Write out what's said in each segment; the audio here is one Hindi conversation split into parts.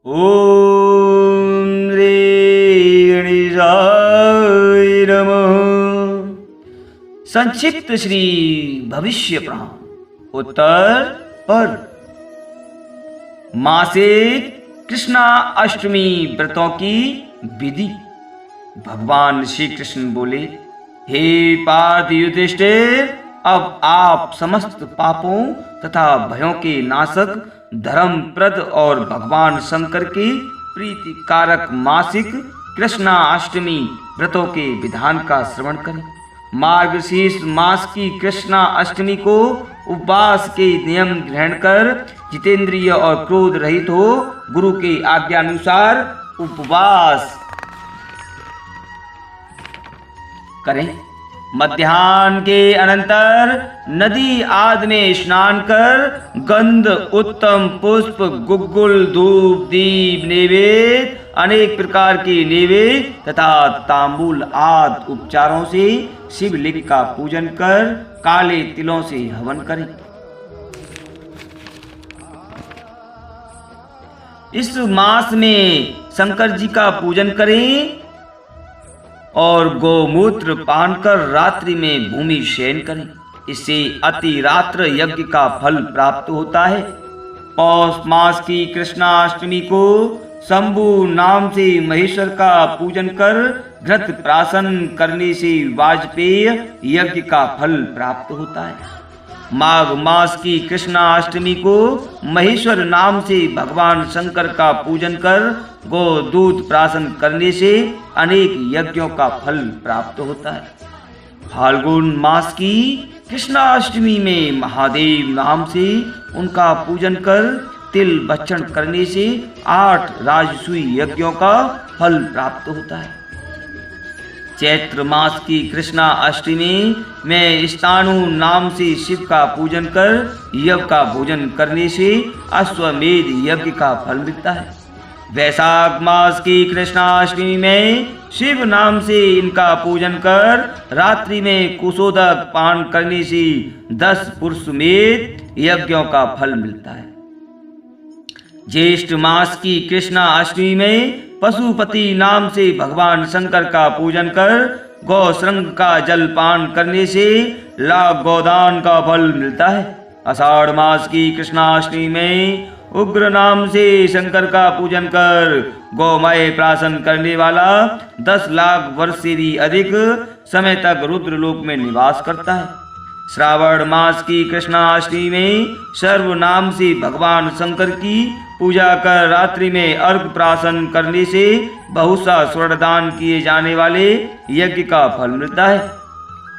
ओम रे गणेशाय नमः। संक्षिप्त श्री भविष्य पुराण उत्तर पर मासिक कृष्णा अष्टमी व्रतों की विधि। भगवान श्री कृष्ण बोले, हे पार्थ युधिष्ठिर, अब आप समस्त पापों तथा भयों के नाशक, धर्मप्रद और भगवान शंकर के प्रीति कारक मासिक कृष्णा अष्टमी व्रतों के विधान का श्रवण करें। मार्गशीर्ष मास की कृष्णा अष्टमी को उपवास के नियम ग्रहण कर जितेंद्रिय और क्रोध रहित हो गुरु के आज्ञानुसार उपवास करें। मध्याह्न के अनंतर नदी आदि में स्नान कर गंध, उत्तम पुष्प, गुग्गुल, धूप, दीप, नैवेद्य, अनेक प्रकार के नैवेद्य तथा तांबूल आदि उपचारों से शिवलिंग का पूजन कर काले तिलों से हवन करें। इस मास में शंकर जी का पूजन करें और गोमूत्र पान कर रात्रि में भूमि शयन करें। इससे अति रात्र यज्ञ का फल प्राप्त होता है। पौष मास की कृष्णाष्टमी को शंभु नाम से महेश्वर का पूजन कर घृत प्राशन करने से वाजपेय यज्ञ का फल प्राप्त होता है। माघ मास की कृष्णाष्टमी को महेश्वर नाम से भगवान शंकर का पूजन कर गो दूध प्राशन करने से अनेक यज्ञों का फल प्राप्त होता है। फाल्गुन मास की कृष्णाष्टमी में महादेव नाम से उनका पूजन कर तिल भक्षण करने से 8 राजसूय यज्ञों का फल प्राप्त होता है। चैत्र मास की कृष्णा अष्टमी में स्थानु नाम से शिव का पूजन कर यज्ञ का भोजन करने से अश्वमेध यज्ञ का फल मिलता है। वैशाख मास की कृष्णाष्टमी में शिव नाम से इनका पूजन कर रात्रि में कुशोदक पान करने से 10 पुरुषमेध यज्ञों का फल मिलता है। ज्येष्ठ मास की कृष्णा अष्टमी में पशुपति नाम से भगवान शंकर का पूजन कर गौ श्रृंग का जल पान करने से लाख गोदान का फल मिलता है। आषाढ़ मास की कृष्णाष्टमी में उग्र नाम से शंकर का पूजन कर गौमय प्राशन करने वाला 10 लाख वर्ष से भी अधिक समय तक रुद्रलोक में निवास करता है। श्रावण मास की कृष्णाष्टमी में सर्व नाम से भगवान शंकर की पूजा कर रात्रि में अर्घ प्राशन करने से बहुत सा स्वर्णदान किए जाने वाले यज्ञ का फल मिलता है।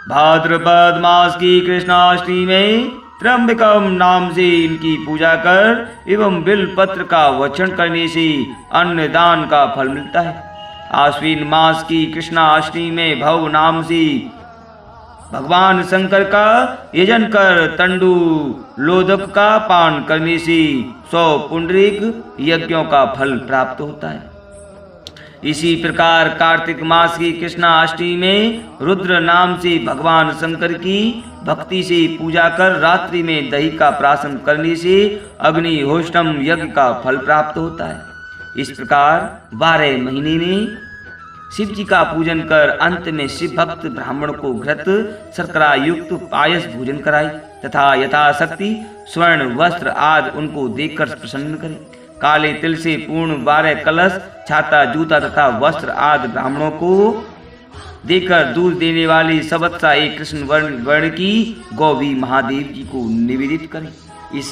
भाद्रपद मास की कृष्णाष्टमी में त्र्यंबकम नाम से इनकी पूजा कर एवं बिल्वपत्र का वचन करने से अन्न दान का फल मिलता है। आश्विन मास की कृष्णाष्टमी में भव नाम से भगवान शंकर का यजन कर तंडु लोदक का पान करने से 100 पुंडरीक यज्ञों का फल प्राप्त होता है। इसी प्रकार कार्तिक मास की कृष्णाष्टमी में रुद्र नाम से भगवान शंकर की भक्ति से पूजा कर रात्रि में दही का प्राशन करने से अग्निहोष्टम यज्ञ का फल प्राप्त होता है। इस प्रकार 12 महीने में शिव जी का पूजन कर अंत में शिव भक्त ब्राह्मण को घृत शर्करा युक्त पायस भोजन कराई तथा यथाशक्ति स्वर्ण वस्त्र आदि उनको देकर प्रसन्न करे। काले तिल से पूर्ण 12 कलश, छाता, जूता तथा वस्त्र आदि ब्राह्मणों को देकर दूध देने वाली सबत्सा एक कृष्ण वर्ण की गौ भी महादेव जी को निवेदित करें। इस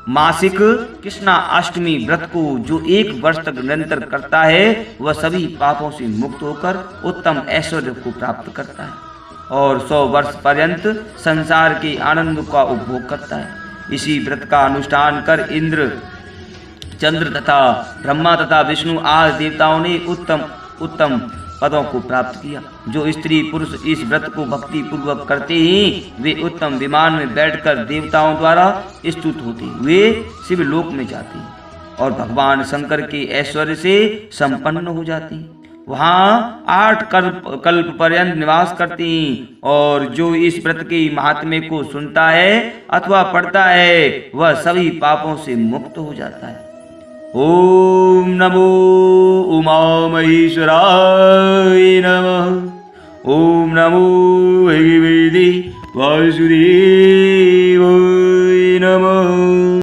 मासिक कृष्णा अष्टमी व्रत को जो 1 वर्ष तक निरंतर करता है वह सभी पापों से मुक्त होकर उत्तम ऐश्वर्य को प्राप्त करता है और 100 वर्ष पर्यंत संसार के आनंद का उपभोग करता है। इसी व्रत का अनुष्ठान कर इंद्र, चंद्र तथा ब्रह्मा तथा विष्णु आदि देवताओं ने उत्तम पदों को प्राप्त किया। जो स्त्री पुरुष इस व्रत को भक्ति पूर्वक करते ही वे उत्तम विमान में बैठकर देवताओं द्वारा स्तुत होते हुए शिवलोक में जाते हैं और भगवान शंकर के ऐश्वर्य से संपन्न हो जाते हैं। वहाँ 8 कल्प पर्यंत निवास करते हैं और जो इस व्रत के महात्म्य को सुनता है अथवा पढ़ता है वह सभी पापों से मुक्त हो जाता है। ओम नमो उमा महेश्वराय नमः। ओम नमो भगवते वासुदेवाय नमः।